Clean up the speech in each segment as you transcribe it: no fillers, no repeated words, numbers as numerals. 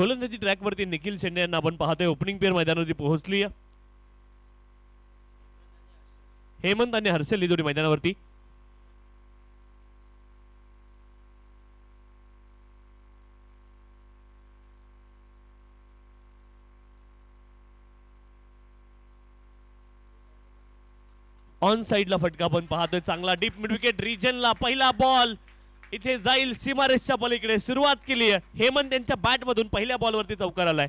गोलंदाजी ट्रॅकवरती निखिल शेंडे यांना आपण पाहतोय. ओपनिंग पेअर मैदानावरती पोहोचली. हेमंत आणि हर्षल ही जोडी मैदानावरती. ऑन साइडला फटका आपण पाहतोय. चांगला डीप मिड विकेट रिजनला पहिला बॉल इथे जाईल सीमारेषच्या पलीकडे. सुरुवात केली हेमंत यांच्या बॅट मधून पहिल्या बॉलवरती चौकार आलाय.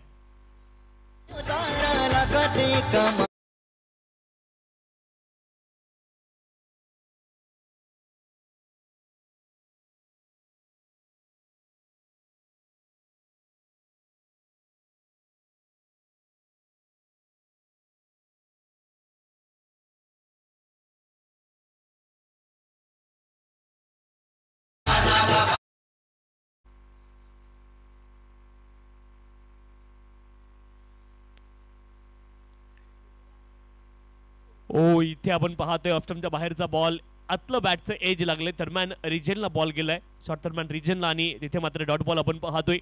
इथे आपण पाहतोय ऑफस्टमच्या बाहेरचा बॉल. आतलं बॅटचं एज लागले. दरम्यान रिजनला बॉल गेलाय. शॉर्ट दरम्यान रिजनला आणि तिथे मात्र डॉट बॉल आपण पाहतोय.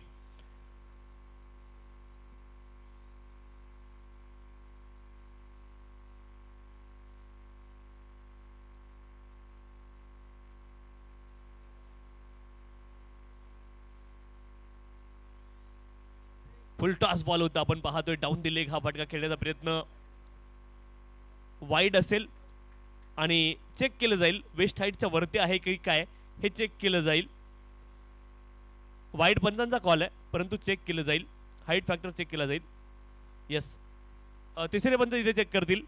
फुल टॉस बॉल होता. आपण पाहतोय डाऊन द लेग हा फटका खेळण्याचा प्रयत्न वाईड असेल आणि चेक केलं जाईल. वेस्ट हाईटच्या वरती आहे की काय हे चेक केलं जाईल. वाईड पंचांचा कॉल आहे परंतु चेक केलं जाईल. हाईट फॅक्टर चेक केला जाईल. यस तिसरे पंच इथे चेक करतील.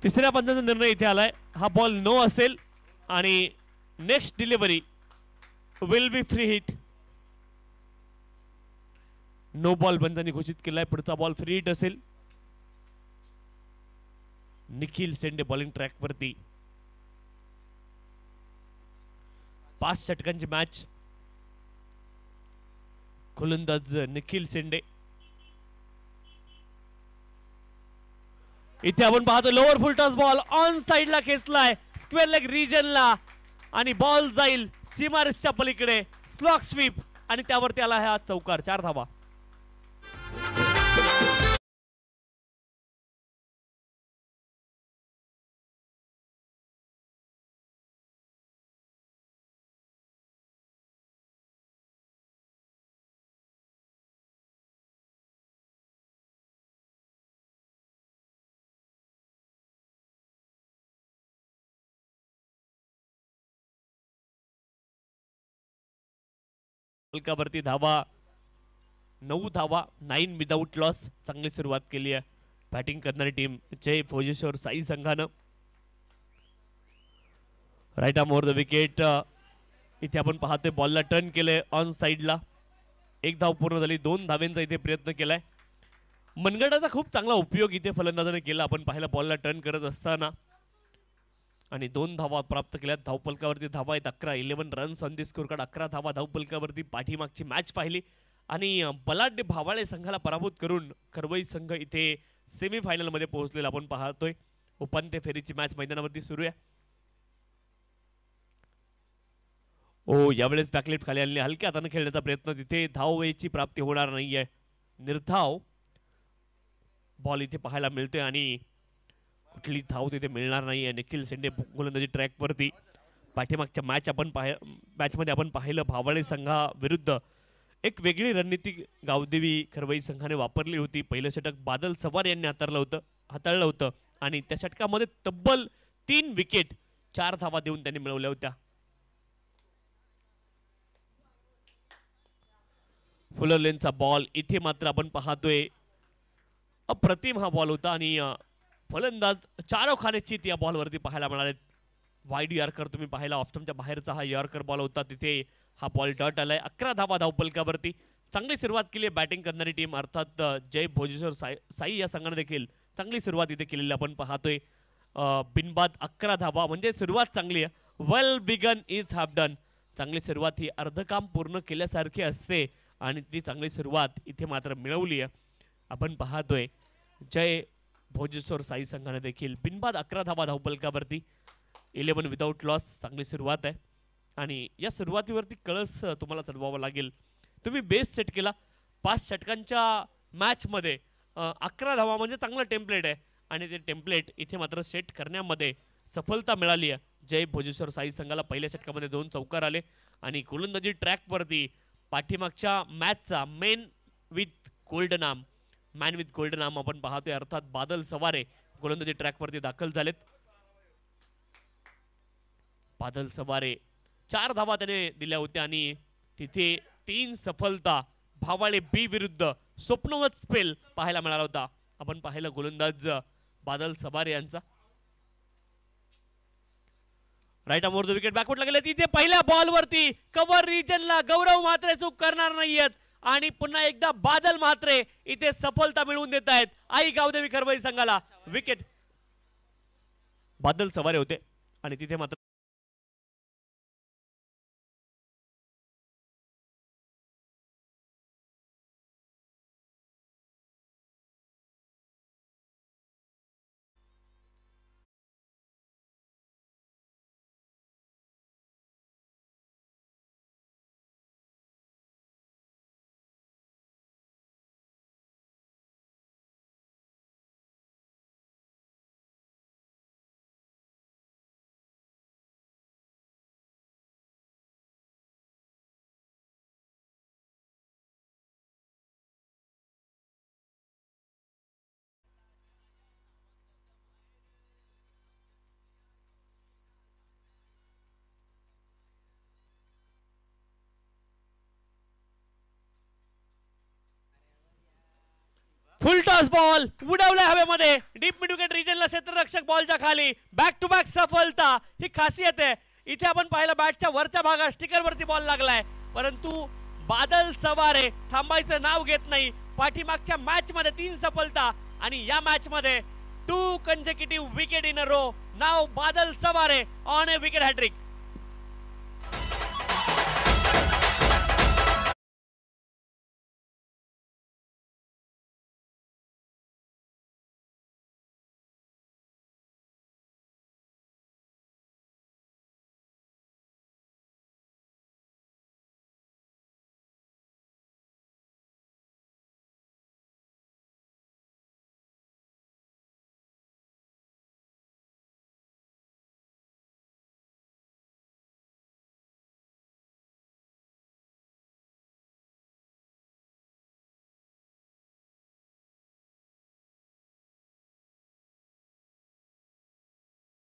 तिसऱ्या पंचाचा निर्णय इथे आलाय. हा बॉल नो असेल आणि next delivery will be free hit. No ball पंचांनी घोषित केलाय. पुढचा बॉल फ्री हिट असेल. निखिल शेंडे बॉलिंग ट्रॅक वरती. 5 षटकांची मॅच. गोलंदाज निखिल शेंडे. इथे आपण पाहतो lower full toss ball on साइडला खेचलाय स्क्वेअर लेग रिजनला आणि बॉल जाईल सीमारेषच्या पलीकडे. स्लॉक स्वीप आणि त्यावरती आला हा चौकार. 4 धावा. फलकावरती धावा 9 धावा. 9 विदाउट लॉस. चांगली सुरुवात केली आहे बॅटिंग करणारी टीम जय फोजेश्वर साई संघानं. Right arm over the wicket. इथे आपण पाहतोय बॉलला टर्न केलंय ऑन साइडला. 1 धाव पूर्ण झाली. 2 धावेंचा इथे प्रयत्न केलाय. मनगटाचा खूप चांगला उपयोग इथे फलंदाजाने केला. आपण पाहिला बॉलला टर्न करत असताना आणि 2 धावा प्राप्त केल्यात. धावपलकावरती धावा आहेत 11. 11 runs on the score card. 11 धावा धावपलकावरती. पाठीमागची मॅच पाहिली आणि बलाढ्य भावाळे संघाला पराभूत करून करवई संघ इथे सेमीफायनल मध्ये पोहोचलेला आपण पाहतोय. उपांत्य फेरीची मॅच मैदानावरती सुरू आहे. यावेळेस बॅकलेट खाली आलेली. हलक्या हाताने खेळण्याचा प्रयत्न. तिथे धावेची प्राप्ती होणार नाहीये. निर्धाव बॉल इथे पाहायला मिळतोय आणि कुठली धाव तिथे मिळणार नाहीये. निखिल शेंडे गोलंदाजी ट्रॅक वरती. पाठीमागच्या मॅचमध्ये आपण पाहिलं भावाळे संघाविरुद्ध एक वेगळी रणनीती गावदेवी खरवई संघाने वापरली होती. पहिलं षटक बादल सवार यांनी हाताळलं होतं आणि त्या षटकामध्ये तब्बल 3 विकेट 4 धावा देऊन त्यांनी मिळवल्या होत्या. फुलर लेनचा बॉल इथे मात्र आपण पाहतोय अप्रतिम हा बॉल होता आणि फलंदाज चारोखानेची या बॉलवरती पाहायला मिळाले. वाईड यॉर्कर तुम्ही पाहिला, ऑफस्टमच्या बाहेरचा हा यॉर्कर बॉल होता, तिथे हा बॉल डॉट आलाय. 11 धावा धावपलकावरती. चांगली सुरुवात केली आहे बॅटिंग करणारी टीम, अर्थात जय भोजेश्वर साई या संघाने देखील चांगली सुरुवात इथे केलेली आपण पाहतोय. बिनबाद 11 धावा म्हणजे सुरुवात चांगली आहे. Well begun is half done. चांगली सुरुवात ही अर्ध काम पूर्ण केल्यासारखी असते आणि ती चांगली सुरुवात इथे मात्र मिळवली आहे आपण पाहतोय. जय भोजेश्वर साई संघाने देखील बिनबाद 11 धावा धावपलकावरती. 11 विदाउट लॉस. चांगली सुरुवात आहे आणि या सुरुवातीवरती कळस तुम्हाला चढवावा लागेल. तुम्ही बेस सेट केला 5 षटकांच्या मॅचमध्ये 11 धावा म्हणजे चांगलं टेम्पलेट आहे आणि ते टेम्पलेट इथे मात्र सेट करण्यामध्ये सफलता मिळाली आहे. जय भोजेश्वर साई संघाला पहिल्या षटकामध्ये 2 चौकार आले आणि गोलंदाजी ट्रॅकवरती पाठीमागच्या मॅचचा मॅन विथ गोल्डन आर्म आपण पाहतोय, अर्थात बादल सवारे गोलंदाजी ट्रॅकवरती दाखल झालेत. बादल सवारे 4 धावा त्याने दिल्या होत्या आणि तिथे 3 सफलता. भावाळे बी विरुद्ध स्वप्नवत स्पेल पाहायला मिळाला होता. आपण पाहिलं गोलंदाज बादल सवारे यांचा. राईट आर्म द विकेट बॅकवर्डला गेले. तिथे पहिल्या बॉलवरती कव्हर रिजनला गौरव मात्रे चूक करणार नाहीयेत आणि पुन्हा एकदा बादल मात्रे इथे सफलता मिळवून देत आहेत आई गावदेवी खरवई संघाला. विकेट बादल सवारे होते आणि तिथे मात्र फुल टॉस बॉल उडवलाय हवेमध्ये. डीप मिड विकेट रिजनला क्षेत्ररक्षक बॉलच्या खाली. बॅक टू बॅक सफलता ही खासियत आहे. इथे आपण पाहिलं बॅटच्या वरच्या भागात स्टिकर वरती बॉल लागलाय, परंतु बादल सवारे थांबायचं नाव घेत नाही. पाठीमागच्या मॅच मध्ये 3 सफलता आणि या मॅच मध्ये 2 कंसेक्युटिव्ह विकेट इन अ रो. नाव बादल सवारे ऑन अ विकेट हॅट्रिक.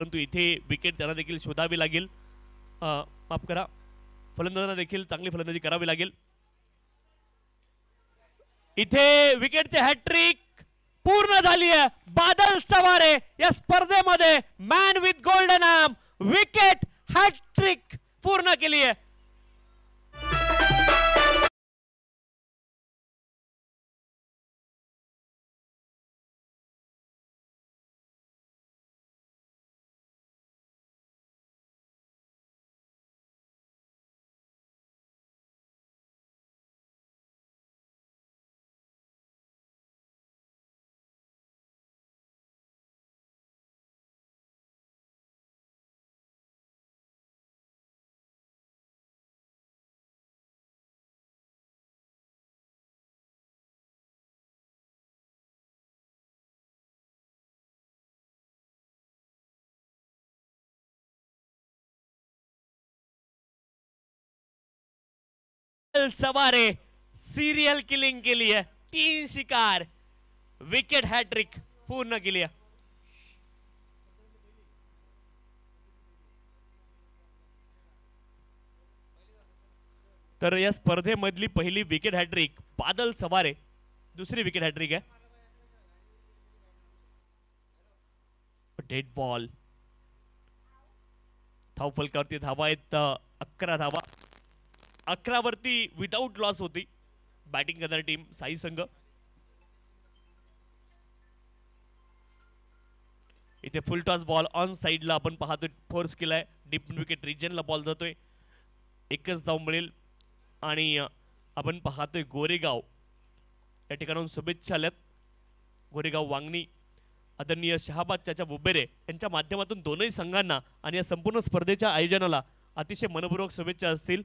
परंतु इथे विकेट त्यांना देखील शोधावी लागेल. माफ करा, फलंदाजांना देखील चांगली फलंदाजी करावी लागेल. इथे विकेटचे हॅट्रिक पूर्ण झाली आहे. बादल सवारे या स्पर्धेमध्ये man with golden arm wicket hat trick पूर्ण केली आहे. सवारे सिरियल किलिंग केली आहे. 3 शिकार, विकेट हॅट्रिक पूर्ण केली आहे. तर या स्पर्धेमधली पहिली विकेट हॅट्रिक बादल सवारे, दुसरी विकेट हॅट्रिक आहे. Dead ball. धावफलकावरती धावा आहेत 11 धावा. 11 वरती विदाउट लॉस होती बॅटिंग करणारी टीम साई संघ. इथे फुल टॉस बॉल ऑन साइडला आपण पाहतोय, फोर्स केलाय, डीप विकेट रिजनला बॉल जातोय, एकच धाव मिळेल. आणि आपण पाहतोय गोरेगाव या ठिकाणाहून शुभेच्छा आल्यात. गोरेगाव वांगणी आदरणीय शहाबाद चाचा बुबेरे यांच्या माध्यमातून दोनही संघांना आणि या संपूर्ण स्पर्धेच्या आयोजनाला अतिशय मनपूर्वक शुभेच्छा असतील.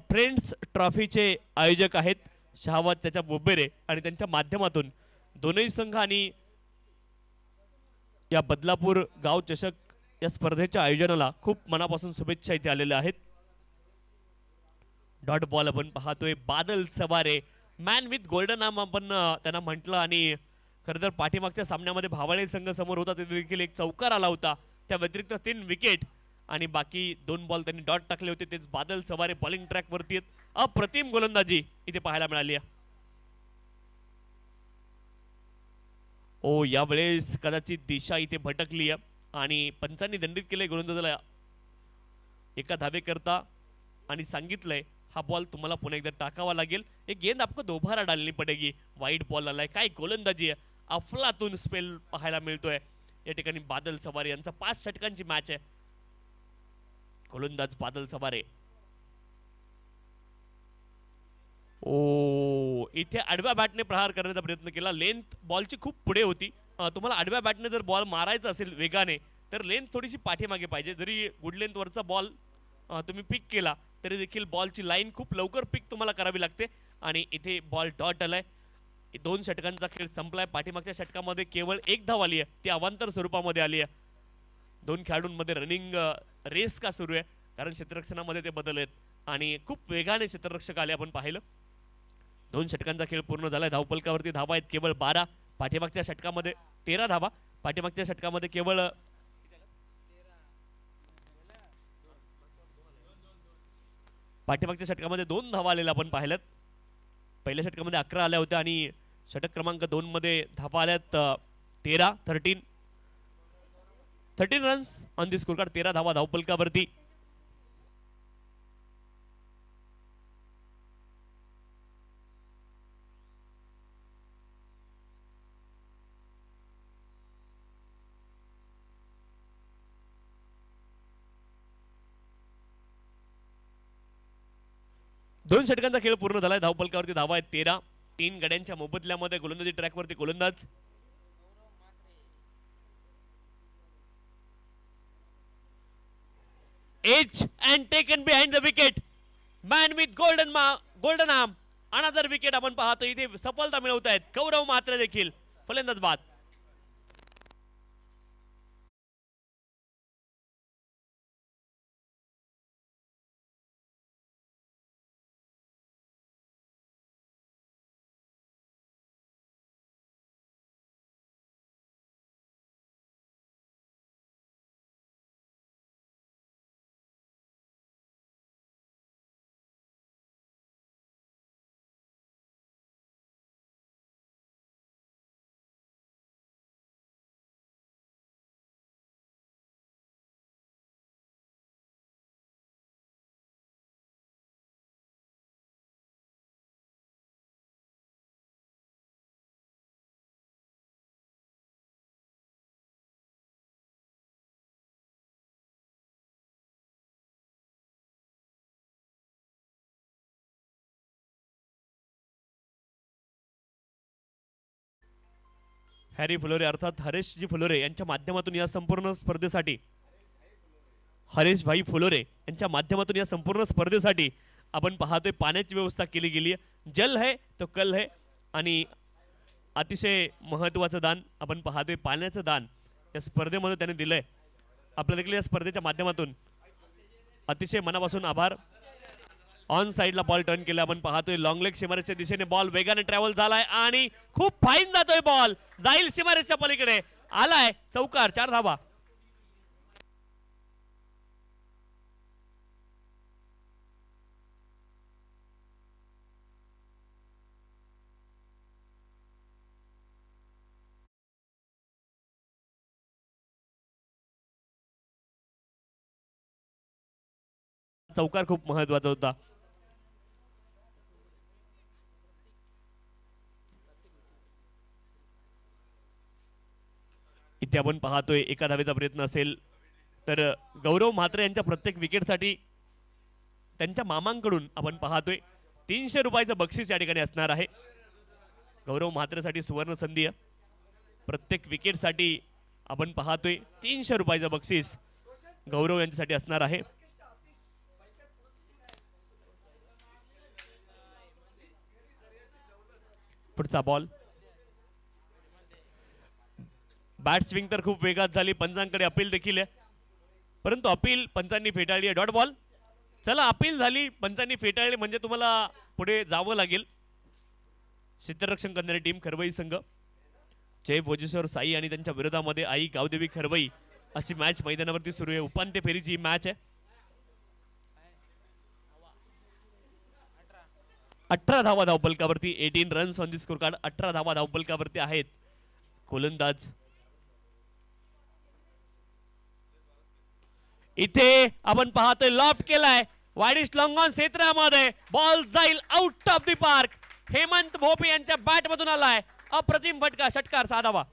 फ्रेंड्स ट्रॉफीचे आयोजक आहेत शहाबाद चाचा बुबेरे आणि त्यांच्या माध्यमातून दोनही संघ आणि या बदलापूर गाव चषक या स्पर्धेच्या आयोजनाला खूप मनापासून शुभेच्छा इथे आलेल्या आहेत. डॉट बॉल आपण पाहतोय, बादल सवारे मॅन विथ गोल्डन नाम आपण त्यांना म्हटलं. आणि खरं तर पाठीमागच्या सामन्यामध्ये भावाळे संघ समोर होता, तिथे देखील एक चौकार आला होता. त्या व्यतिरिक्त 3 विकेट आणि बाकी 2 बॉल त्यांनी डॉट टाकले होते. तेच बादल सवारे बॉलिंग ट्रॅक वरती आहेत. अप्रतिम गोलंदाजी इथे पाहायला मिळाली आहे. ओ यावेळेस कदाचित दिशा इथे भटकली आहे आणि पंचांनी दंडित केले गोलंदाजाला एका धावेकरता आणि सांगितलंय हा बॉल तुम्हाला पुन्हा एकदा टाकावा लागेल, एक गेंद आपको दोबारा डालनी पडेगी. वाईट बॉल आलाय. काय गोलंदाजी आहे, अफलातून स्पेल पाहायला मिळतोय या ठिकाणी. बादल सवारे यांचा 5 षटकांची मॅच आहे. गोलंदाज बादल सवारे. ओ इथे आडव्या बॅटने प्रहार करण्याचा प्रयत्न केला. लेंथ बॉलची खूप पुढे होती. तुम्हाला आडव्या बॅटने जर बॉल मारायचा असेल वेगाने तर लेंथ थोडीशी पाठीमागे पाहिजे. जरी गुड लेंथ वरचा बॉल तुम्ही पिक केला तरी देखील बॉलची लाईन खूप लवकर पिक तुम्हाला करावी लागते. आणि इथे बॉल डॉट आलाय. 2 षटकांचा खेळ संपलाय. पाठीमागच्या षटकामध्ये केवळ 1 धाव आली आहे, ती अवांतर स्वरूपामध्ये आली आहे. 2 खेळाडूंमध्ये रनिंग रेस का सुरू आहे, कारण क्षेत्ररक्षणामध्ये ते बदल आहेत आणि खूप वेगाने क्षेत्ररक्षक आले आपण पाहिलं. 2 षटकांचा खेळ पूर्ण झालाय. धावफलकावरती धावा आहेत केवळ 12. पाठीमागच्या षटकामध्ये 13 धावा. पाठीमागच्या षटकामध्ये केवळ पाठीमागच्या षटकामध्ये 2 धावा आलेल्या आपण पाहिल्यात. पहिल्या षटकामध्ये 11 आल्या होत्या आणि षटक क्रमांक 2 मध्ये धावा आल्यात 13 runs on the score card. 13 धावा धावफलकावरती. दोन षटकांचा खेळ पूर्ण झालाय. धावफलकावरती धावा आहेत 13. 3 गड्यांच्या मोबदल्यामध्ये गोलंदाजी ट्रॅकवरती गोलंदाज edge and taken behind the wicket. Man with golden arm. Another wicket आपण पाहतो. इथे सफलता मिळवत आहेत गौरव म्हात्रे देखील. फलंदाज बाद. हॅरी फुलोरे अर्थात हरेशजी फुलोरे यांच्या माध्यमातून या संपूर्ण स्पर्धेसाठी हरेश भाई फुलोरे यांच्या माध्यमातून या संपूर्ण स्पर्धेसाठी आपण पाहतोय पाण्याची व्यवस्था केली गेली आहे. जल है तो कल है आणि अतिशय महत्त्वाचं दान आपण पाहतोय पाण्याचं दान या स्पर्धेमध्ये त्याने दिलंय. आपल्या देखील या स्पर्धेच्या माध्यमातून अतिशय मनापासून आभार. ऑन साइडला बॉल टर्न केला आपण पाहतोय. लॉंग लेग सीमारेषच्या दिशेने बॉल वेगाने ट्रॅव्हल झालाय आणि खूप फाईन जातोय बॉल. जाईल सीमारेषच्या पलीकडे. आलाय चौकार. 4 धावा. चौकार खूप महत्वाचा होता. इथे आपण पाहतोय एका धावेचा प्रयत्न असेल तर गौरव म्हात्रे यांच्या प्रत्येक विकेटसाठी त्यांच्या मामांकडून आपण पाहतोय 300 रुपयाचं बक्षीस या ठिकाणी असणार आहे. गौरव म्हात्रेसाठी सुवर्ण संधी आहे. प्रत्येक विकेटसाठी आपण पाहतोय 300 रुपयाचं बक्षीस गौरव यांच्यासाठी असणार आहे. पुढचा बॉल बॅट स्विंग तर खूप वेगात झाली. पंचांकडे अपील देखील आहे परंतु अपील पंचांनी फेटाळली आहे. Dot ball. चला अपील झाली पंचांनी फेटाळली म्हणजे तुम्हाला पुढे जावं लागेल. क्षेत्ररक्षण करणारी टीम खरवई संघ जय भोजेश्वर साई आणि त्यांच्या विरोधामध्ये आई गावदेवी खरवई अशी मॅच मैदानावरती सुरू आहे. उपांत्य फेरीची ही मॅच आहे. 18 धावा धावपलकावरती 18 runs on the score card. 18 धावा धावपलकावरती आहेत. गोलंदाज इथे आपण पाहतोय लॉफ्ट केलाय वाईडिश लॉंग ऑन क्षेत्रामध्ये बॉल जाईल out of the park. Hemant Bhope यांच्या बॅट मधून आलाय अप्रतिम फटका. षटकार साधावा.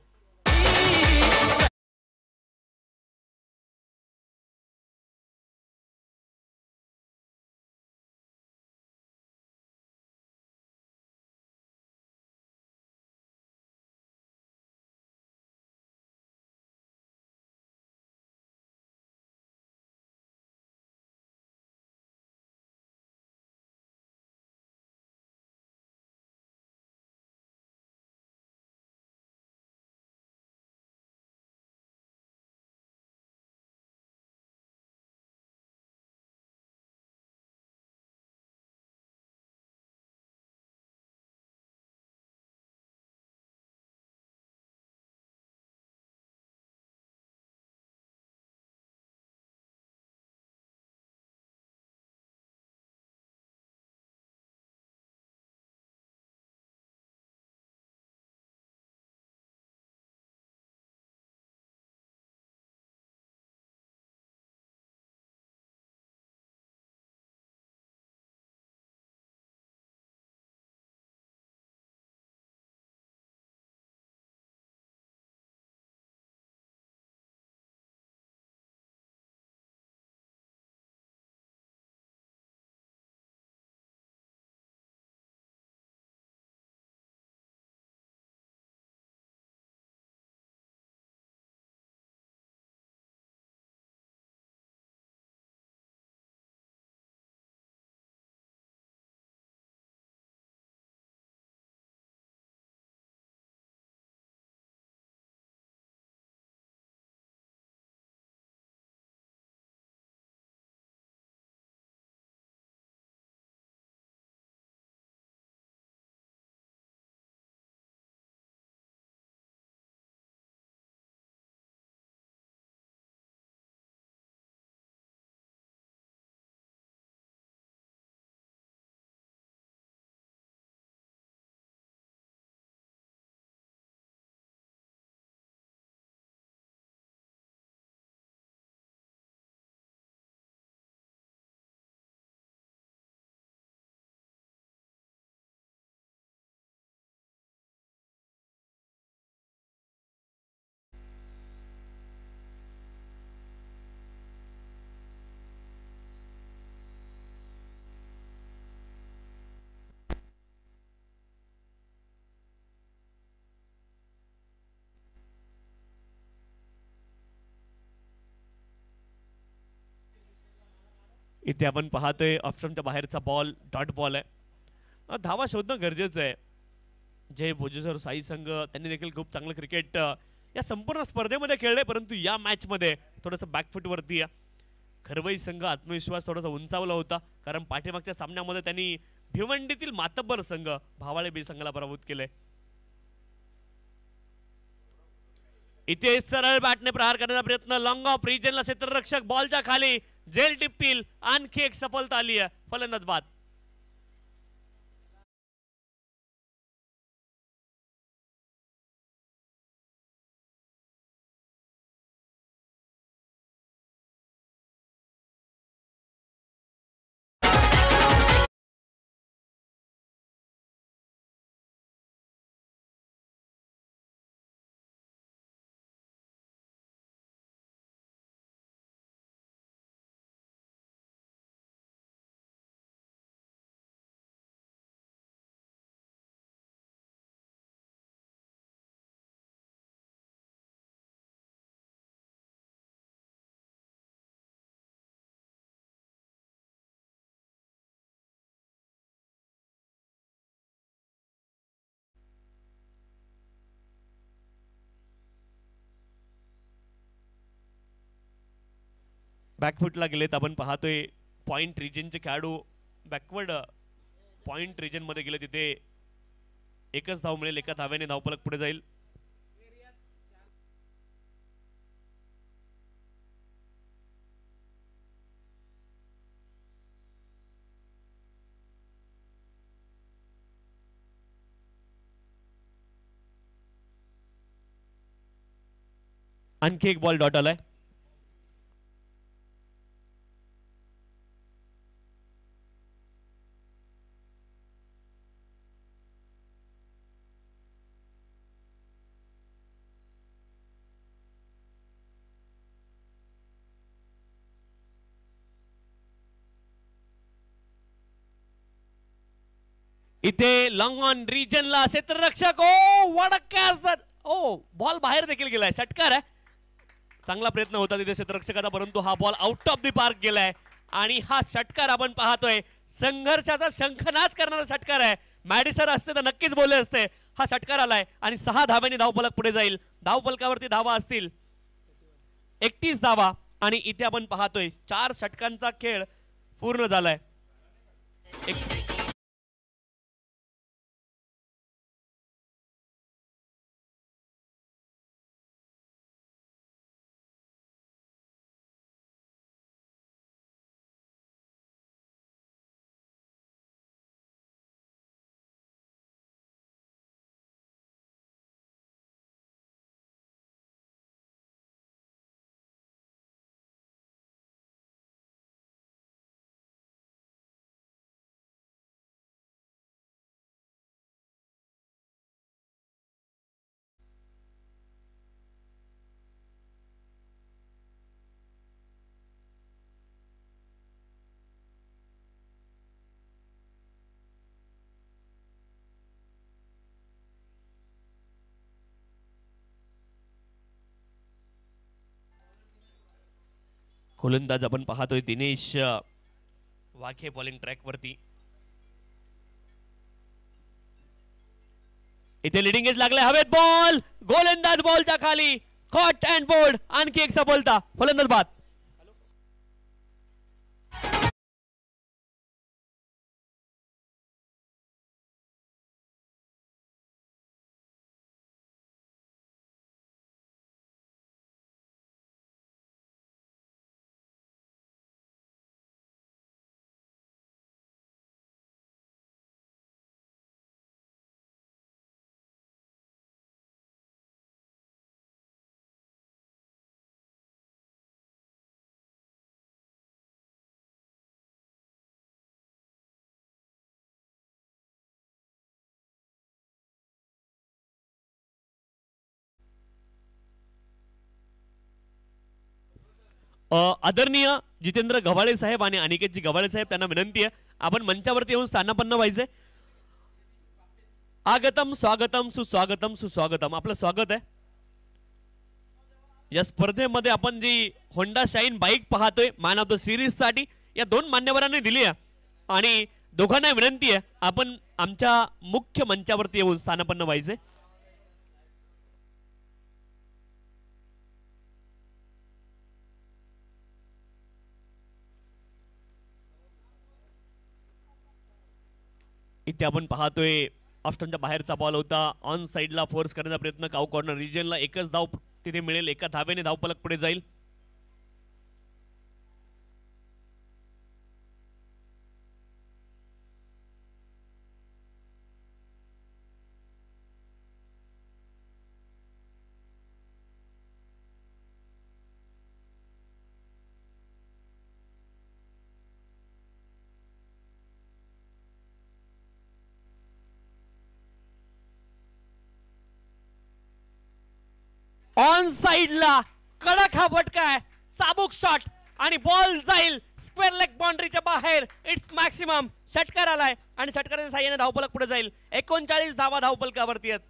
इथे आपण पाहतोय ऑप्शनच्या बाहेरचा बॉल डॉट बॉल आहे. धावा शोधणं गरजेचं आहे. जय भोजेश्वर साई संघ त्यांनी देखील खूप चांगलं क्रिकेट या संपूर्ण स्पर्धेमध्ये खेळले परंतु या मॅच मध्ये थोडंसं बॅकफूट वरती आहे. खरवई संघ आत्मविश्वास थोडासा उंचावला होता कारण पाठीमागच्या सामन्यामध्ये त्यांनी भिवंडीतील मातब्बर संघ भावाळे बी संघाला पराभूत केले. इथे सरळ बॅटने प्रहार करण्याचा प्रयत्न लॉंग ऑफ रिजनला क्षेत्ररक्षक बॉलच्या खाली जेल टिपतील. आणखी एक सफलता आली आहे. फलंदाज बाद. बॅकफुटला गेलेत. आपण पाहतोय पॉइंट रिजनचे खेळाडू बॅकवर्ड पॉइंट रिजन मध्ये गेले. तिथे एकच धाव मिळेल. एका धाव्याने धावफलक पुढे जाईल. आणखी एक बॉल डॉट आलाय. इथे लॉंग ऑन रिजनला क्षेत्ररक्षक oh what a catch that. Oh ball बाहेर देखील गेलाय. षटकार आहे. चांगला प्रयत्न होता तिथे क्षेत्ररक्षकाचा, परंतु हा ball out of the park गेलाय. आणि हा षटकार आपण पाहतोय संघर्षाचा शंखनाद करणारा षटकार आहे. मॅडिसर असते तर नक्कीच बोलले असते. हा षटकार आलाय आणि 6 धाव्यांनी धावफलक पुढे जाईल. धावफलकावरती धावा असतील 31 धावा. आणि इथे आपण पाहतोय 4 षटकांचा खेळ पूर्ण झालाय. गोलंदाज आपण पाहतोय दिनेश वाघे बॉलिंग ट्रॅक वरती. इथे लिडिंग एज लागले. हवेत बॉल. गोलंदाज बॉलच्या खाली. Caught and board. आणखी एक सफलता. फलंदाज बाद. आदरणीय जितेंद्र गव्हाळे साहेब आणि अनिकेतजी गव्हाळे साहेब त्यांना विनंती आहे आपण मंचावरती येऊन स्थानापन्न व्हायचे. आगतम स्वागतम सुस्वागतम सुस्वागतम. आपलं स्वागत आहे. या स्पर्धेमध्ये आपण जी होंडा शाईन बाईक पाहतोय मॅन ऑफ द सिरीज साठी या 2 मान्यवरांनी दिली आहे आणि दोघांना विनंती आहे आपण आमच्या मुख्य मंचावरती येऊन स्थानापन्न व्हायचे. इथे आपण पाहतोय ऑफस्टमच्या बाहेरचा बॉल होता. ऑन साइडला फोर्स करण्याचा प्रयत्न. काउ कॉर्नर रिजनला एकच धाव तिथे मिळेल. एका धावेने धावफलक पुढे जाईल. ऑन साइडला कडक हा फटका आहे. चाबूक शॉट आणि बॉल जाईल स्क्वेअर लेग बाउंड्रीच्या बाहेर. It's maximum. षटकार आलाय आणि षटकाराच्या साहाय्याने धावफलक पुढे जाईल. 39 धावा धावफलकावरती आहेत.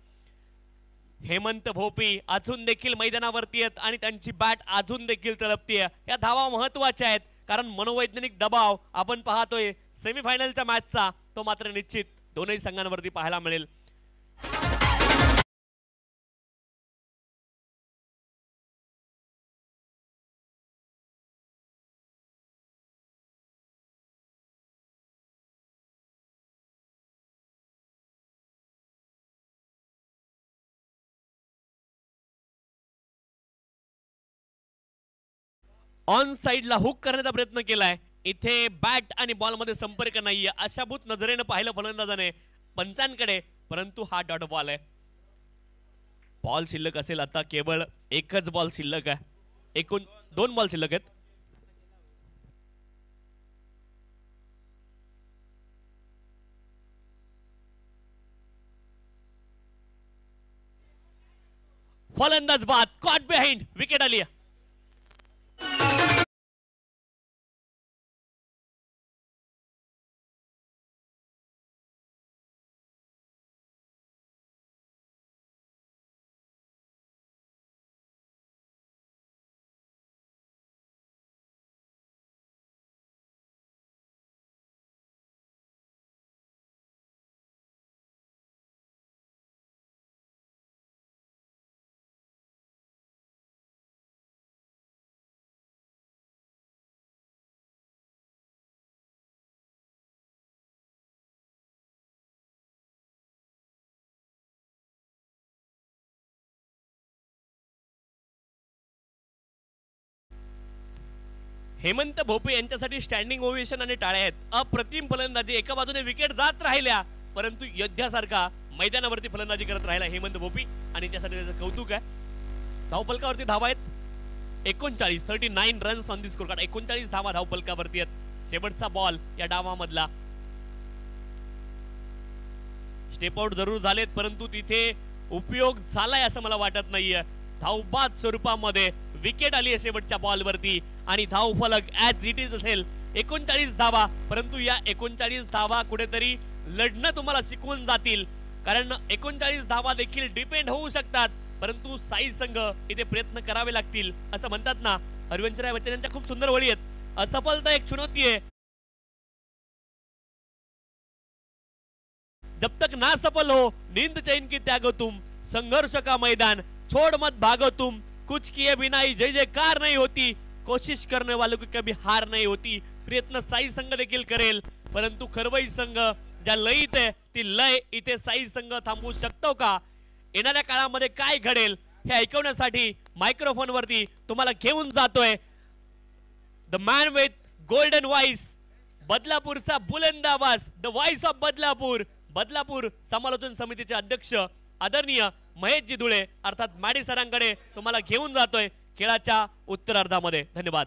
हेमंत भोपी अजून देखील मैदानावरती आहेत आणि त्यांची बॅट अजून देखील तळपतीये. या धावा महत्वाच्या आहेत कारण मनोवैज्ञानिक दबाव आपण पाहतोय सेमीफायनलच्या मॅचचा तो मात्र निश्चित दोनही संघांवरती पाहायला मिळेल. ऑन साइडला हुक करण्याचा प्रयत्न केलाय. इथे बॅट आणि बॉल मध्ये संपर्क नाहीये, आशाभूत नजरेने पाहिलं फलंदाजाने पंचांकडे, परंतु हा डॉट बॉल आहे. बॉल शिल्लक असेल आता, केवळ एकच बॉल शिल्लक आहे, एकूण 2 बॉल शिल्लक आहेत. फलंदाज बाद, कॉट बिहाइंड, विकेट आली. हेमंत भोपे यांच्यासाठी स्टँडिंग ओव्हेशन आणि टाळ्या आहेत. अप्रतिम फलंदाजी, एका बाजूने विकेट जात राहिल्या परंतु योद्ध्यासारखा मैदानावरती फलंदाजी करत राहिला हेमंत भोपी आणि त्यासाठी त्याचं कौतुक आहे. धावफलकावरती धावा आहेत 39 runs on the score card. 39 धावा धावफलकावरती आहेत. शेवटचा बॉल या डावामधला. स्टेप आउट जरूर झालेत परंतु तिथे उपयोग झालाय असं मला वाटत नाहीये. धावबाद स्वरूपामध्ये विकेट आली आहे शेवटच्या बॉलवरती आणि धावफलक ॲज इट इज असेल 39 धावा. परंतु या 39 धावा कुठेतरी लढणं तुम्हाला शिकवून जातील, कारण 39 धावा देखील डिपेंड होऊ शकतात, परंतु साई संघ इथे प्रयत्न करावे लागतील. असं म्हणतात ना, हरवंशराय बच्चन यांच्या खूप सुंदर वळी आहेत. असफलता एक चुनौती है, जब तक ना सफल हो नींद चैन की त्यागो तुम, संघर्ष का मैदान छोड़ मत भागो तुम, कुछ किए बिना ही जय जयकार नहीं होती, कोशिश करने वालों की कभी हार नहीं होती. प्रयत्न साई संघ देखील करेल, परंतु खरवई संघ ज्या लयीत आहे ती लय इथे साई संघ थांबवू शकतो का? येणाऱ्या काळामध्ये काय घडेल हे ऐकवण्यासाठी मायक्रोफोन वरती तुम्हाला घेऊन जातोय the man with golden voice, बदलापूरचा बुलंद आवाज, the voice of Badlapur, Badlapur समालोचन समितीचे अध्यक्ष आदरणीय महेशजी धुळे अर्थात मॅडी सरांकडे तुम्हाला घेऊन जातोय खेळाच्या उत्तरार्धामध्ये. धन्यवाद.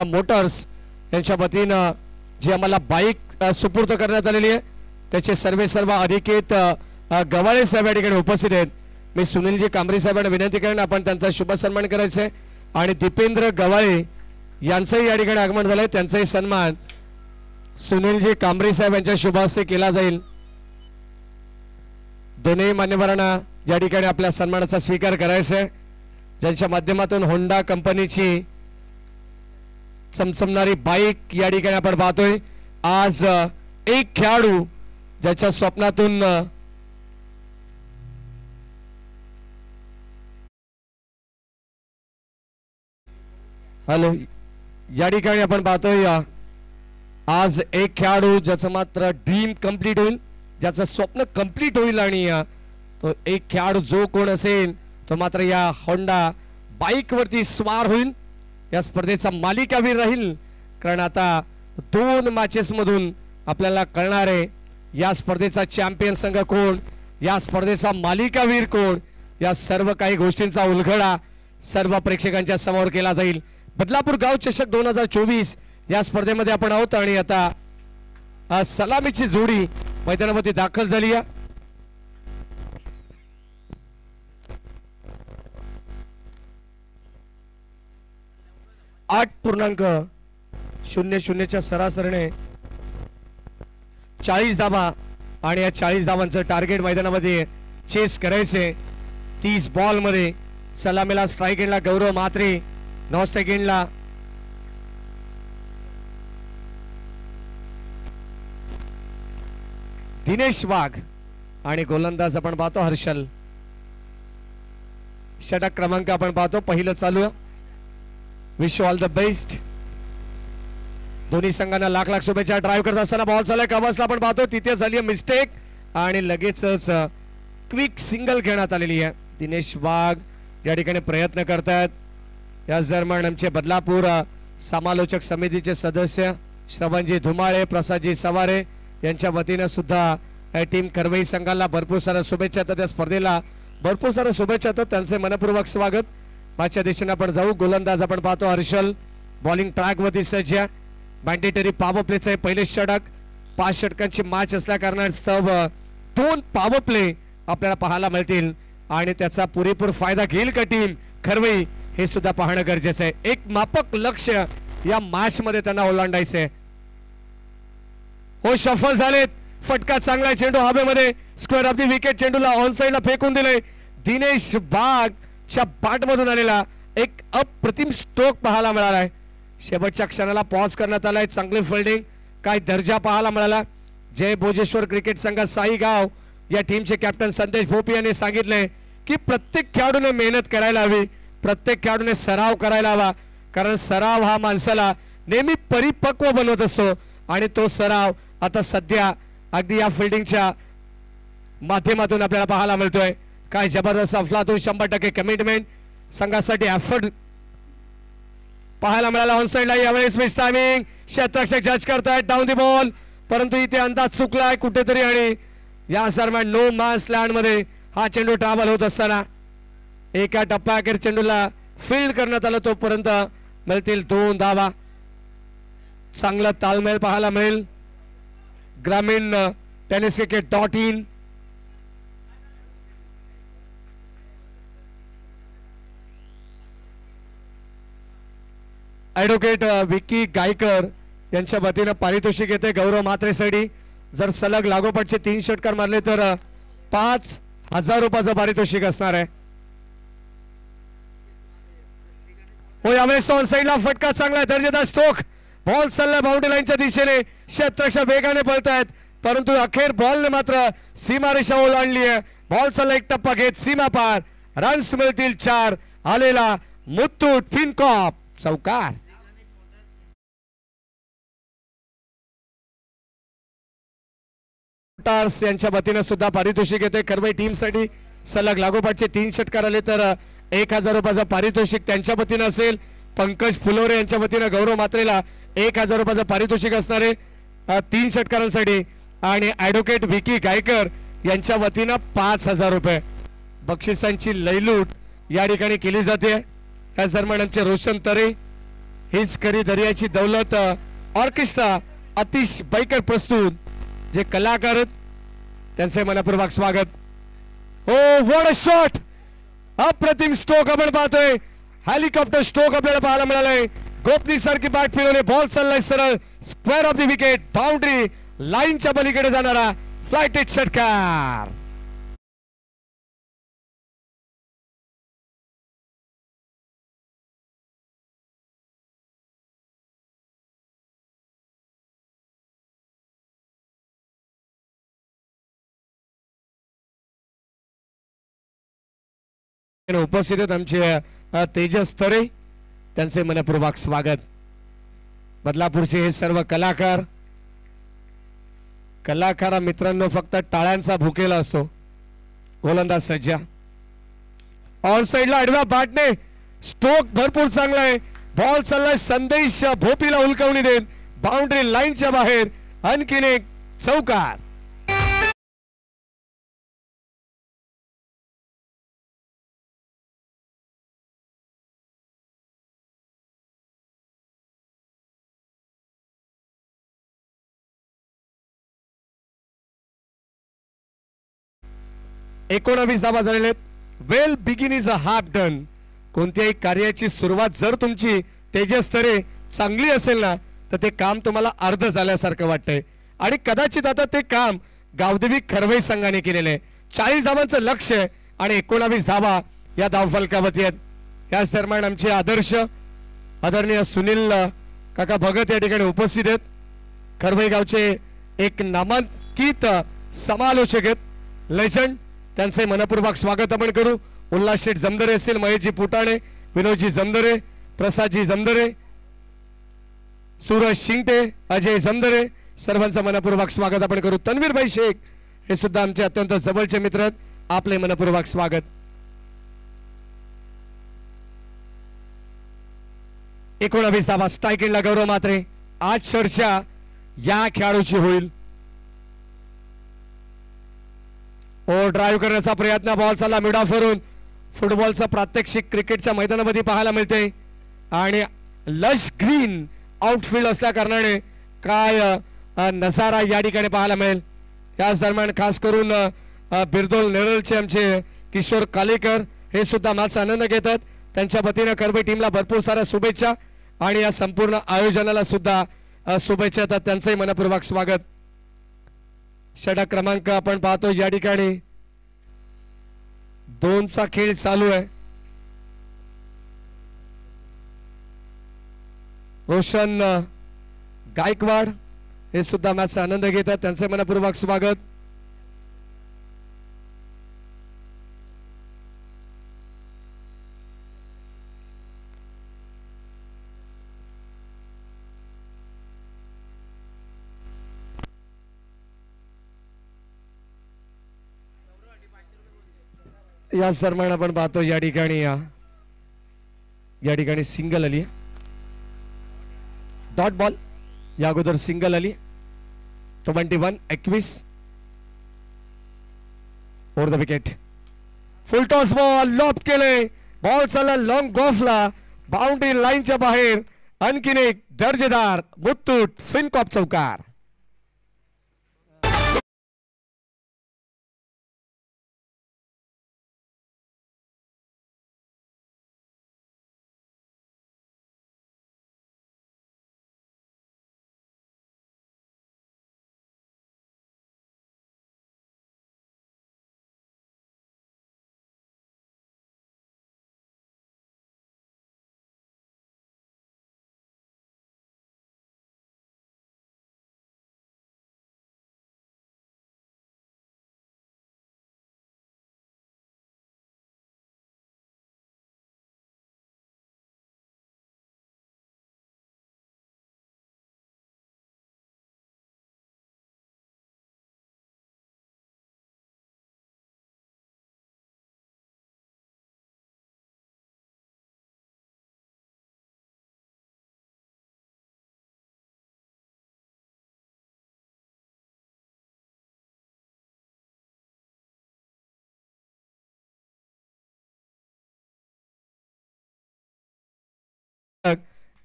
मोटर्स यांच्या वतीनं जी आम्हाला बाईक सुपूर्द करण्यात आलेली आहे त्याचे सर्व अधिकृत गवाळे साहेब या ठिकाणी उपस्थित आहेत. मी सुनीलजी कांबरी साहेबांना विनंती करेन आपण त्यांचा शुभ सन्मान करायचा आहे आणि दीपेंद्र गवाळे यांचंही या ठिकाणी आगमन झालंय. त्यांचाही सन्मान सुनीलजी कांबरे साहेब यांच्या शुभ हस्ते केला जाईल. दोन्ही मान्यवरांना या ठिकाणी आपल्या सन्मानाचा स्वीकार करायचा आहे, ज्यांच्या माध्यमातून होंडा कंपनीची चमचमणारी बाईक या ठिकाणी आपण पाहतोय. आज एक खेळाडू ज्याच्या स्वप्नातून हॅलो या ठिकाणी आपण पाहतोय आज एक खेळाडू ज्याचं मात्र ड्रीम कंप्लीट होईल, ज्याचं स्वप्न कंप्लीट होईल आणि तो एक खेळाडू जो कोण असेल तो मात्र या होंडा बाईक वरती स्वार होईल, या स्पर्धेचा मालिकावीर राहील. कारण आता 2 मॅचेस मधून आपल्याला कळणार आहे या स्पर्धेचा चॅम्पियन संघ कोण, या स्पर्धेचा मालिकावीर कोण. या सर्व काही गोष्टींचा उलगडा सर्व प्रेक्षकांच्या समोर केला जाईल. बदलापूर गाव चषक 2024 या स्पर्धेमध्ये आपण आहोत आणि आता सलामीची जोडी मैदानामध्ये दाखल झाली आहे. 8.00 सरासरीने 40 धावा आणि या 40 धावांचं टार्गेट मैदानामध्ये चेस करायचे. 30 बॉल मध्ये सलामीला स्ट्राइक एंडला गौरव म्हात्रे, नॉन स्ट्राइक एंडला दिनेश वाघ आणि गोलंदाज आपण पाहतो हर्षल. षटक क्रमांक आपण पाहतो पहिलं चालू आहे. Wish all the best. दोन्ही संघांना लाख लाख शुभेच्छा. ड्राइव्ह करत असताना बॉल चाललाय कबसला आपण पाहतो तिथे झाली मिस्टेक आणि लगेचच क्विक सिंगल घेण्यात आलेली आहे. दिनेश वाघ या ठिकाणी प्रयत्न करतात. या दरम्यान आमचे बदलापूर समालोचक समितीचे सदस्य श्रवणजी धुमाळे, प्रसादजी सवारे यांच्या वतीने सुद्धा टीम करवई संघाला भरपूर साऱ्या शुभेच्छा. त्या स्पर्धेला भरपूर साऱ्या शुभेच्छा, त्यांचे मनपूर्वक स्वागत. मागच्या दिशेने आपण जाऊ. गोलंदाज आपण पाहतो हर्षल, बॉलिंग ट्रॅक वरती सज्ज. मॅन्डेटरी पॉवर प्लेचं आहे पहिले षटक. 5 षटकांची मॅच असल्या कारणास्तव 2 पॉवर प्ले आपल्याला पाहायला मिळतील आणि त्याचा पुरेपूर फायदा घेईल का टीम खरवई हे सुद्धा पाहणं गरजेचं आहे. एक मापक लक्ष या मॅच मध्ये त्यांना ओलांडायचंय. हो शफल झालेत. फटका चांगला चेंडू हवेमध्ये स्क्वेअर ऑफ दी विकेट. चेंडूला ऑन साइडला फेकून दिले. दिनेश बागच्या बॅट मधून आलेला एक अप्रतिम स्ट्रोक पाहायला मिळालाय. शेवटच्या क्षणाला पॉज करण्यात आलाय. चांगली फिल्डिंग, काय दर्जा पाहायला मिळाला. जय भोजेश्वर क्रिकेट संघ साईगाव या टीमचे कॅप्टन संदेश भोपी यांनी सांगितले की प्रत्येक खेळाडूने मेहनत करायला हवी, प्रत्येक खेळाडूने सराव करायला हवा. कारण सराव हा माणसाला नेहमी परिपक्व बनवत असतो आणि तो सराव आता सध्या अगदी या फिल्डिंगच्या माध्यमातून आपल्याला पाहायला मिळतोय. काय जबरदस्त अफलातून 100% कमिटमेंट संघासाठी एफर्ट पाहायला मिळाला. ऑन साइडला यावेळेस मिस टायमिंग. क्षेत्ररक्षक जज करतायत डाऊन दी बॉल, परंतु इथे अंदाज चुकलाय कुठेतरी आणि या दरम्यान नो मॅन्स लँड मध्ये हा चेंडू ट्रॅव्हल होत असताना एका टप्प्याअखेर चेंडूला फील्ड करण्यात आलं. तोपर्यंत मिळतील 2 धावा. चांगला तालमेल पाहायला मिळेल. ग्रामीण टेनिस क्रिकेट.in ॲडव्होकेट विकी गायकर यांच्या वतीने पारितोषिक येते गौरव म्हात्रेसाठी. जर सलग लागोपाठचे 3 षटकार मारले तर 5,000 रुपयाचं पारितोषिक असणार आहे. हो यावेळेस ऑन साइडला फटका चांगला दर्जेदार स्ट्रोक. बॉल चाललाय बाउंड्री लाईनच्या दिशेने. क्षेत्ररक्षक वेगाने पळतायत परंतु अखेर बॉलने मात्र सीमारेषा ओलांडली आहे. बॉल चालला एक टप्पा घेत सीमा पार. रन्स मिळतील 4. आलेला मुत्तूट फिनकॉप चौकार. यांच्या वतीने सुद्धा पारितोषिक येते करवई टीम साठी. सलग लागोपाठचे 3 षटकार आले तर 1,000 रुपयाचं पारितोषिक त्यांच्या वतीने असेल. पंकज फुलोरे यांच्या वतीने गौरव म्हात्रेला 1,000 रुपयाचं पारितोषिक असणारे 3 षटकारांसाठी आणि ॲडव्होकेट विकी गायकर यांच्या वतीने 5,000 रुपये बक्षिसांची लयलूट या ठिकाणी केली जाते. या दरम्यान आमचे रोशन तरे, हीच खरी दर्याची दौलत ऑर्केस्ट्रा अतिश बैकर प्रस्तुत जे कलाकार त्यांचे मनपूर्वक स्वागत. हो व्हाट अ शॉट. अप्रतिम स्ट्रोक आपण पाहतोय. हेलिकॉप्टर स्ट्रोक आपल्याला पाहायला मिळालंय. गोपनी सारखी बॅट फिरवणे, बॉल चाललाय सरळ square of the wicket, boundary लाईनच्या पलीकडे जाणारा फ्लायटेड षटकार. उपस्थित आहेत आमचे तेजस तरे, त्यांचे मनपूर्वक स्वागत. बदलापूरचे हे सर्व कलाकार मित्रांनो फक्त टाळ्यांचा भुकेला असतो. गोलंदाज सज्जा ऑन साइडला आडव्या बॅटने स्ट्रोक भरपूर चांगला आहे. बॉल चाललाय संदेश भोपीला उलकवणी देत बाउंड्री लाईनच्या बाहेर. आणखीन एक चौकार. एकोणावीस धावा झालेले. Well begin is a half done. कोणत्याही कार्याची सुरुवात जर तुमची तेजस तरे चांगली असेल ना तर ते काम तुम्हाला अर्ध झाल्यासारखं वाटतंय. आणि कदाचित आता ते काम गावदेवी खरवई संघाने केलेले आहे. 40 धावांचं लक्ष्य आणि 19 धावा या धावफलकावरती आहेत. याच दरम्यान आमचे आदर्श आदरणीय सुनील काका भगत या ठिकाणी उपस्थित आहेत. खरवई गावचे एक नामांकित समालोचक आहेत, लेजंड. त्यांचे मनपूर्वक स्वागत आपण करू. उल्हास शेठ जमदरे असतील, महेशजी पुटाणे, विनोदजी जमदरे, प्रसादजी जमदरे, सूरज शिंगटे, अजय जमदरे, सर्वांचं मनपूर्वक स्वागत आपण करू. तन्वीरभाई शेख हे सुद्धा आमचे अत्यंत जवळचे मित्र आहेत, आपले मनपूर्वक स्वागत. एकोणावीस धावा. स्ट्रायकिंगला गौरव मात्रे. आज चर्चा या खेळाडूची होईल. ड्राईव्ह करण्याचा प्रयत्न, बॉल चालला मिड ऑफ वरून. फुटबॉलचा प्रात्यक्षिक क्रिकेटच्या मैदानामध्ये पाहायला मिळते आणि लश ग्रीन आउटफील्ड असल्या कारणाने काय नजारा या ठिकाणी पाहायला मिळेल. याच दरम्यान खास करून बिरदोल नेरळचे आमचे किशोर कालेकर हे सुद्धा मॅचचा आनंद घेतात. त्यांच्या वतीने खरवई टीमला भरपूर साऱ्या शुभेच्छा आणि या संपूर्ण आयोजनाला सुद्धा शुभेच्छा येतात. त्यांचंही मनपूर्वक स्वागत. षटक क्रमांक आपण पाहतो या ठिकाणी 2चा खेळ चालू आहे. रोशन गायकवाड हे सुद्धा मॅचचा आनंद घेतात, त्यांचे मनपूर्वक स्वागत. या दरम्यान आपण पाहतो या ठिकाणी सिंगल आली, डॉट बॉल. या अगोदर सिंगल आली. 21 over the wicket. Full toss ball lop केले. बॉल चालला लॉंग गॉफला, बाउंड्री लाईनच्या बाहेर. आणखीन एक दर्जेदार मुत्तूट फिनकॉप चौकार.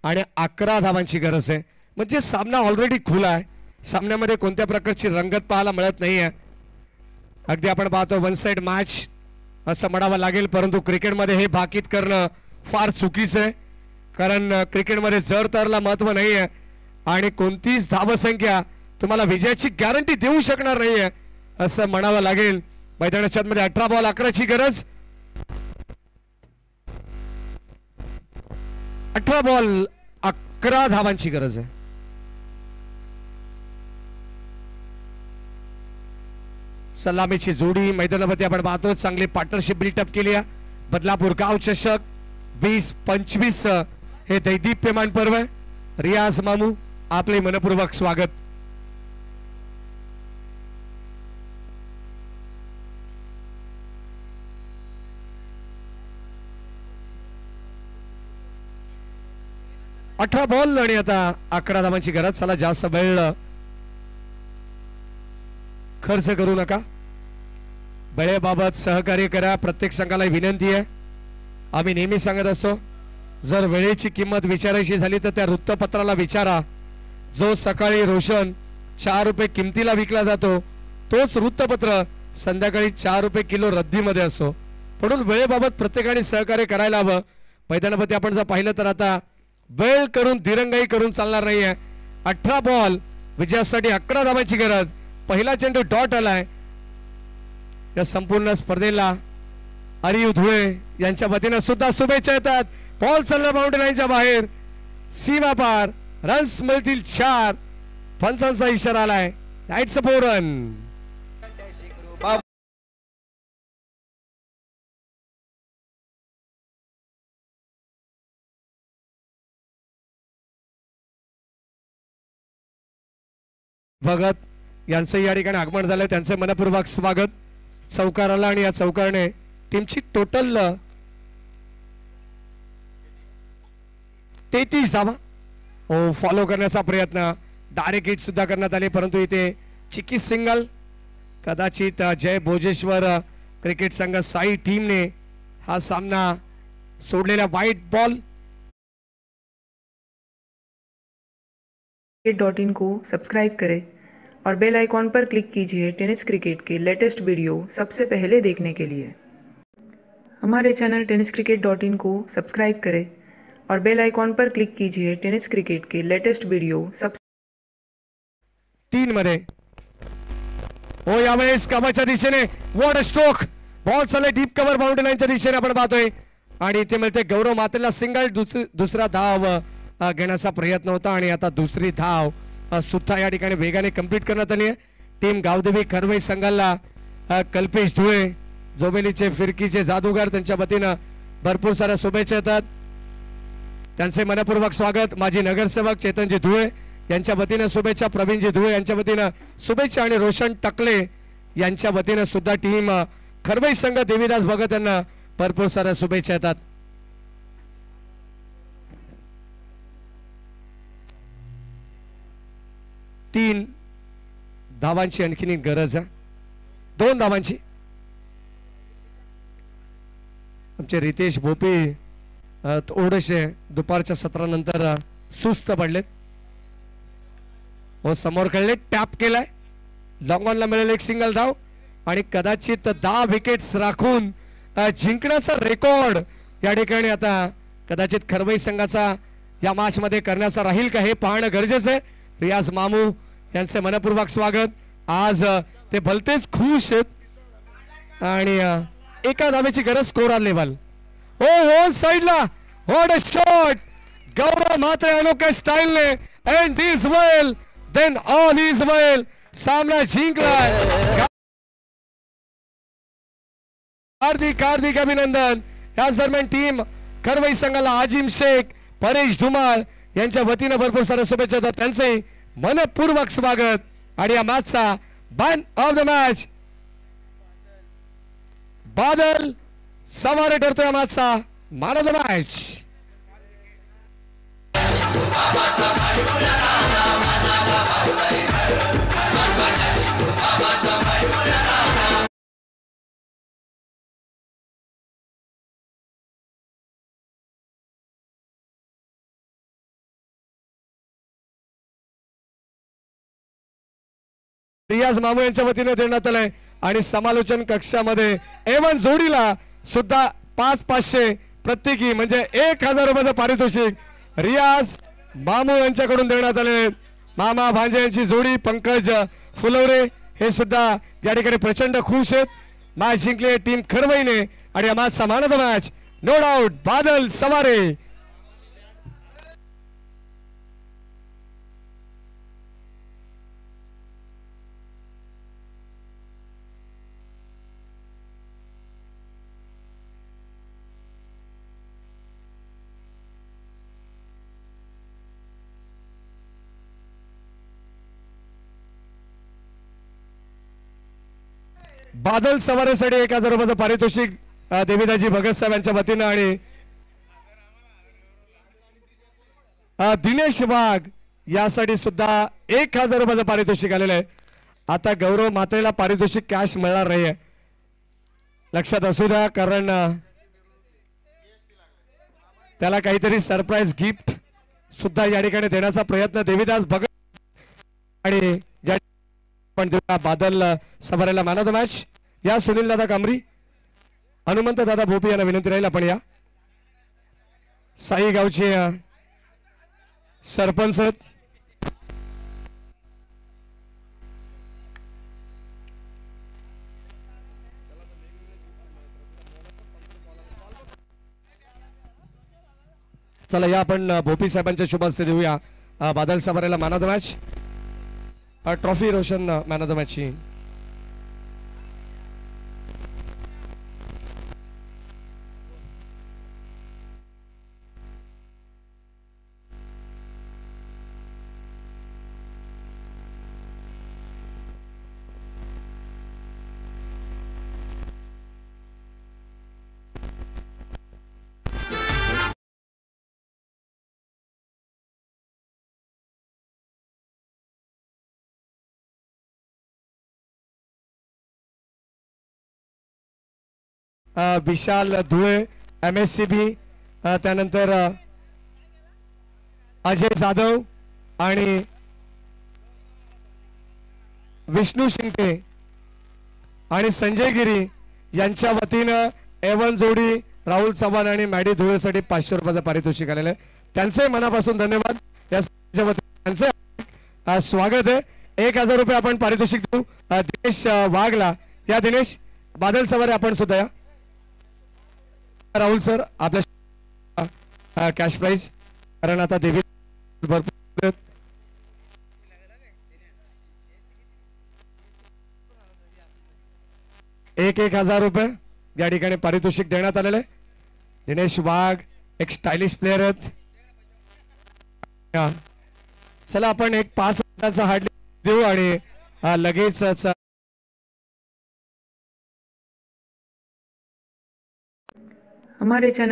आणि 11 धावांची गरज आहे. म्हणजे सामना ऑलरेडी खुला आहे. सामन्यामध्ये कोणत्या प्रकारची रंगत पाहायला मिळत नाहीये. अगदी आपण पाहतो वन साइड मॅच असं म्हणावं लागेल, परंतु क्रिकेटमध्ये हे भाकीत करणं फार चुकीचं आहे, कारण क्रिकेटमध्ये जर तरला महत्व नाही आहे आणि कोणतीच धावसंख्या तुम्हाला विजयाची गॅरंटी देऊ शकणार नाही आहे असं म्हणावं लागेल. मैदानाच्या मध्ये 18 बॉल 11ची गरज. 18 बॉल 11 धावांची गरज आहे. सलामीची जोडी मैदानामध्ये आपण पाहतो. चांगली पार्टनरशिप बिल्टअप केली आहे. बदलापूर गाव चषक 20-25 हे दैदिप्यमान पर्व आहे. रियाज मामू आपले मनपूर्वक स्वागत. अठरा बॉल आणि आता 11 धावांची गरज. चला जास्त वेळ खर्च करू नका. वेळेबाबत सहकार्य करा. प्रत्येक संघाला विनंती आहे. आम्ही नेहमी सांगत असतो, जर वेळेची किंमत विचारायची झाली तर त्या वृत्तपत्राला विचारा. जो सकाळी रोशन 4 रुपये किमतीला विकला जातो तोच वृत्तपत्र संध्याकाळी 4 रुपये किलो रद्दीमध्ये असतो. म्हणून वेळेबाबत प्रत्येकाने सहकार्य करायला हवं. मैदानामध्ये आपण जर पाहिलं तर आता वेळ करून दिरंगाई करून चालणार नाहीये. 18 बॉल विजयासाठी 11 धावांची गरज. पहिला चेंडू डॉट आलाय. या संपूर्ण स्पर्धेला अरिव धुळे यांच्या वतीनं सुद्धा शुभेच्छा येतात. बॉल चालला बाउंड्री लाईनच्या बाहेर, सीमा पार. रन्स मिळतील 4. पंचांचा इशारा आलाय. Right 4 run. भगत यांचं या ठिकाणी आगमन झालंय. त्यांचे मनपूर्वक स्वागत. चौकाराला आणि या चौकारने टीमची टोटल 33 धावा. हो, फॉलो करण्याचा प्रयत्न. डायरेक्ट हिट सुद्धा करण्यात आले, परंतु इथे चिकी सिंगल. कदाचित जय भोजेश्वर क्रिकेट संघ साई टीमने हा सामना सोडलेला व्हाईट बॉल. .in को सब्सक्राइब करें और बेल आइकॉन पर क्लिक कीजिए टेनिस क्रिकेट के लेटेस्ट वीडियो सबसे पहले देखने के लिए. हमारे चैनल tenniscricket.in को सब्सक्राइब करें और बेल आइकॉन पर क्लिक कीजिए टेनिस क्रिकेट के लेटेस्ट वीडियो सब 3 मध्ये. हो, यावेळेस कव्हरच्या दिशेने वॉट स्ट्रोक. बॉल चालले डीप कव्हर बाउंड्री लाईनच्या दिशेने आपण पाहतोय आणि इथे मिळते गौरव मातेला सिंगल. दुसरा धाव घेण्याचा प्रयत्न होता आणि आता दुसरी धाव सुद्धा या ठिकाणी वेगाने कंप्लीट करण्यात आली आहे. टीम गावदेवी खरवई संघाला कल्पेश धुळे जोबेलीचे फिरकीचे जादूगार त्यांच्या वतीनं भरपूर साऱ्या शुभेच्छा येतात. त्यांचे मनपूर्वक स्वागत. माजी नगरसेवक चेतनजी धुळे यांच्या वतीनं शुभेच्छा. प्रवीणजी धुळे यांच्या वतीनं शुभेच्छा आणि रोशन टकले यांच्या वतीनं सुद्धा टीम खरवई संघ देवीदास भगत यांना भरपूर साऱ्या शुभेच्छा येतात. तीन धावांची आणखीन गरज आहे. 2 धावांची. आमचे रितेश भोपी थोडेसे दुपारच्या सत्रानंतर सुस्त पडलेत. हो, समोर खेळले. टॅप केलाय. लॉंग ऑनला मिळेल एक सिंगल धाव आणि कदाचित 10 विकेट्स राखून जिंकण्याचा रेकॉर्ड या ठिकाणी आता कदाचित खरवई संघाचा या मॅच मध्ये करण्याचा राहील का हे पाहणं गरजेचं आहे. रियाज मामू यांचे मनपूर्वक स्वागत. आज ते भलतेच खुश आणि एका धावेची गरज. Score level. ओ वन साइडला what a shot. Gaurav Matre अनोख्या स्टाईलने end is well then all is well. सामना जिंकलाय. हार्दिक हार्दिक अभिनंदन. याच दरम्यान टीम खरवई संघाला आजिम शेख परेश धुमाळ यांच्या वतीनं भरपूर साऱ्या शुभेच्छा देतात. त्यांचे मनपूर्वक स्वागत. आणि या मॅचचा man of the match Badal Saware ठरतोय. या मॅचचा man of the match. Riyaz मामू यांच्या वतीने देण्यात आलंय आणि समालोचन कक्षामध्ये एवन जोडीला सुद्धा 5,500 प्रत्येकी म्हणजे 1000 रुपयाचं पारितोषिक रियाज मामू यांच्याकडून देण्यात आले. मामा भांजे यांची जोडी पंकज फुलवरे हे सुद्धा या ठिकाणी प्रचंड खुश आहेत. मॅच जिंकली टीम खरवईने आणि या मॅच समानता मॅच नो डाऊट बादल सवारे. बादल सवारेसाठी 1000 रुपयाचं पारितोषिक देवीदाजी भगत साहेब यांच्या वतीनं आणि दिनेश वाघ यासाठी सुद्धा 1000 रुपयाचं पारितोषिक आलेलं आहे. आता गौरव मातेला पारितोषिक कॅश मिळणार नाहीये, लक्षात असू द्या, कारण त्याला काहीतरी सरप्राईज गिफ्ट सुद्धा या ठिकाणी देण्याचा प्रयत्न देवीदास भगत आणि पण बादल सवारेला मॅन ऑफ द मॅच या सुनील दादा कांबरी, हनुमंत दादा भोपी यांना विनंती राहील आपण या. साई गावचे सरपंच आहेत. चला या आपण भोपी साहेबांच्या शुभ हस्ते देऊया बादल सवारेला man of the match trophy. Roshan man of the match ची विशाल धुळे MSCB, त्यानंतर अजय जाधव आणि विष्णू शिंदे आणि संजय गिरी यांच्या वतीनं एवन जोडी राहुल चव्हाण आणि मॅडी धुळेसाठी 500 रुपयाचं पारितोषिक आलेलं आहे. त्यांचे मनापासून धन्यवाद. या त्यांचे स्वागत आहे. 1000 रुपये आपण पारितोषिक देऊ दिनेश वाघला. या दिनेश बादल सवारे आपण सुद्धा या. राहुल सर आपल्या कॅश प्राइज, कारण आता देवी भरपूर 1000 रुपये या ठिकाणी पारितोषिक देण्यात आलेले. दिनेश वाघ एक स्टायलिश प्लेअर आहेत. चला आपण एक 5 मिनिटाचा हार्ड देऊ आणि लगेच हमारे चैनल